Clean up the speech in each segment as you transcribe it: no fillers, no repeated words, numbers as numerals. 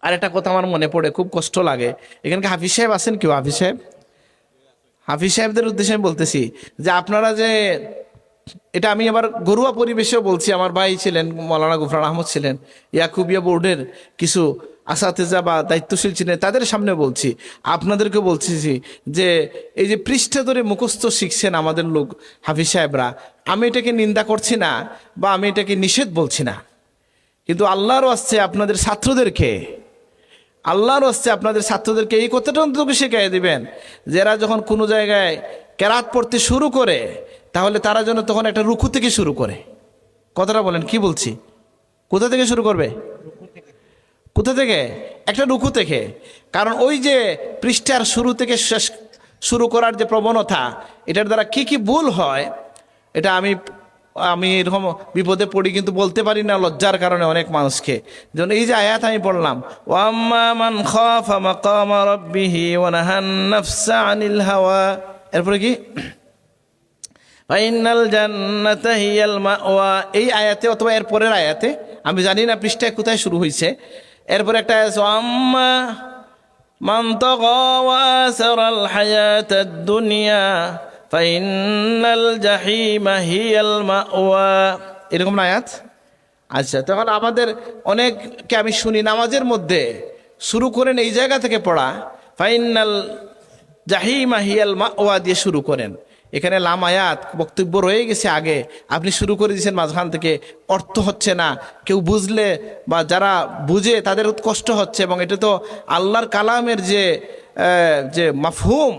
আর একটা কথা আমার মনে পড়ে, খুব কষ্ট লাগে। এখানকে হাফিজ সাহেব আছেন কেউ? হাফিজ সাহেব, হাফিজ সাহেবদের উদ্দেশ্যে আমি বলতেছি যে আপনারা যে, এটা আমি আবার ঘরোয়া পরিবেশেও বলছি, আমার ভাই ছিলেন মৌলানা গুফরান আহমদ ছিলেন, ইয়াকুবিয়া বোর্ডের কিছু আসাতেজা বা দায়িত্বশীল ছিলেন, তাদের সামনে বলছি, আপনাদেরকে বলছি যে এই যে পৃষ্ঠা ধরে মুখস্থ শিখছেন আমাদের লোক হাফিজ সাহেবরা, আমি এটাকে নিন্দা করছি না বা আমি এটাকে নিষেধ বলছি না, কিন্তু আল্লাহর ওয়াস্তে আপনাদের ছাত্রদেরকে, আল্লাহর ওয়াস্তে আপনাদের ছাত্রদেরকে এই কথাটা অন্তত শিখিয়ে দিবেন, যারা যখন কোনো জায়গায় কেরাত পড়তে শুরু করে তাহলে তারা যেন তখন একটা রুকু থেকে শুরু করে। কথাটা বলেন, কি বলছি? কোথা থেকে শুরু করবে? কোথা থেকে? একটা রুকু থেকে। কারণ ওই যে পৃষ্ঠার শুরু থেকে শেষ শুরু করার যে প্রবণতা, এটার দ্বারা কি কি ভুল হয়, এটা আমি এরকম বিপদে পড়ি কিন্তু বলতে পারি না লজ্জার কারণে অনেক মানুষকে। যেমন এই যে আয়াত আমি পড়লাম, ওয়াম্মা মান খাফা মাকামা রাব্বিহি ওয়া নাহান নাফসা আনিল হাওয়া, এরপরে কি ফাইনাল জান্নাতা হিয়াল মাওয়া, এই আয়াতে অথবা এর পরের আয়াতে, আমি জানি না পৃষ্ঠায় কোথায় শুরু হয়েছে, এরপরে একটা আয়াত, আম্মা মান তাগা ওয়া আসারাল হায়াতাদ দুনিয়া ফাইনাল জাহিমা হিয়াল মাওয়া, এরকম না আয়াত? আচ্ছা, তখন আমাদের অনেককে আমি শুনি নামাজের মধ্যে শুরু করেন এই জায়গা থেকে পড়া, ফাইনাল জাহিমা হিয়াল মাওয়া দিয়ে শুরু করেন। এখানে লাম আয়াত বক্তব্য রয়ে গেছে আগে, আপনি শুরু করে দিয়েছেন মাঝখান থেকে, অর্থ হচ্ছে না, কেউ বুঝলে বা যারা বুঝে তাদের কষ্ট হচ্ছে, এবং এটা তো আল্লাহর কালামের যে মাফহুম,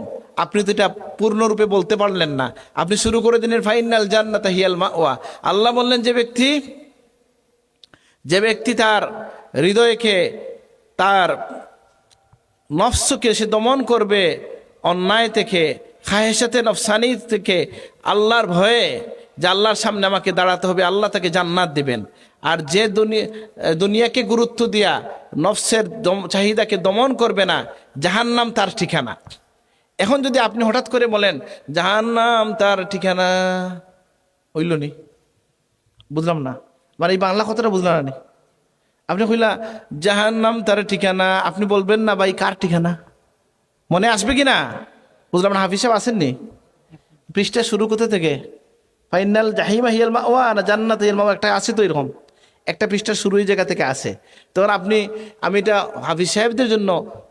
আপনি তো এটা পূর্ণরূপে বলতে পারলেন না। আপনি শুরু করে দিলেন ফাইনাল জান্নাতা হিয়াল মাওয়া। আল্লাহ বললেন যে ব্যক্তি তার হৃদয়কে, তার নফসকে সে দমন করবে অন্যায় থেকে, খাহেসাতে নফসানি থেকে, আল্লাহর ভয়ে যে আল্লাহর সামনে আমাকে দাঁড়াতে হবে, আল্লাহ তাকে জান্নাত দিবেন। আর যে দুনিয়াকে গুরুত্ব দিয়া নফসের চাহিদাকে দমন করবে না, জাহান্নাম তার ঠিকানা। এখন যদি আপনি হঠাৎ করে বলেন জাহান্নাম তার ঠিকানা, হইল নি? বুঝলাম না, মানে এই বাংলা কথাটা বুঝলাম না। আপনি কইলা জাহান্নাম তার ঠিকানা, আপনি বলবেন না ভাই কার ঠিকানা? মনে আসবে কি না? বুঝলাম না। হাফিজ সাহেব আসেননি? পৃষ্ঠা শুরু কোথা থেকে? ফাইনাল জাহিমা হিয়াল মাওয়া না জান্নাত হিয়াল মাওয়া, একটা আছে তো, এরকম একটা পৃষ্ঠা শুরু এই জায়গা থেকে আসে। তখন আমি এটা হাফিজ সাহেবদের জন্য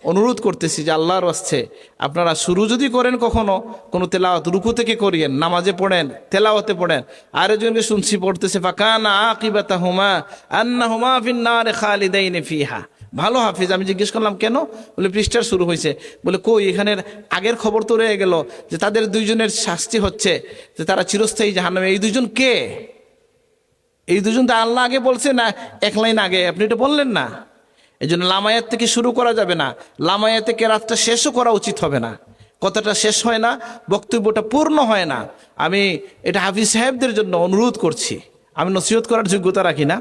অনুরোধ করতেছি যে আল্লাহর ওয়াস্তে আপনারা শুরু যদি করেন কখনো কোনো তেলাওয়াত, রুকু থেকে করিয়েন, নামাজে পড়েন, তেলাওয়াতে পড়েন। আর একজনকে শুনছি পড়তেছে ফাকানা আকিবাতাহুমা আন্নাহুমা ফিন্নারে খালিদাইনি ফিহা। ভালো হাফিজ, আমি জিজ্ঞেস করলাম কেন? বলে পৃষ্ঠার শুরু হয়েছে। বলে কই, এখানের আগের খবর তো রয়ে গেল যে তাদের দুইজনের শাস্তি হচ্ছে, যে তারা চিরস্থায়ী জাহান্নামে। এই দুইজন কে? এই দুজন তো আল্লাহ আগে বলছে না, এক লাইন আগে আপনি এটা বললেন না। এই জন্য লামায়াত থেকে শুরু করা যাবে না, লামায়াতে কেরাতটা শেষও করা উচিত হবে না। কথাটা শেষ হয় না, বক্তব্যটা পূর্ণ হয় না। আমি এটা হাফিজ সাহেবদের জন্য অনুরোধ করছি, আমি নসিহত করার যোগ্যতা রাখি না,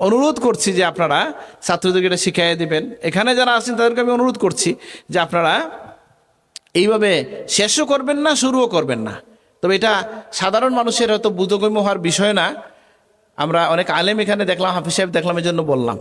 অনুরোধ করছি যে আপনারা ছাত্রদেরকে এটা শিখিয়ে দেবেন। এখানে যারা আছেন তাদেরকে আমি অনুরোধ করছি যে আপনারা এইভাবে শেষও করবেন না, শুরুও করবেন না। তবে এটা সাধারণ মানুষের হয়তো বোধগম্য হওয়ার বিষয় না। আমরা অনেক আলেম এখানে দেখলাম, হাফিজ সাহেব দেখলাম, এই জন্য বললাম।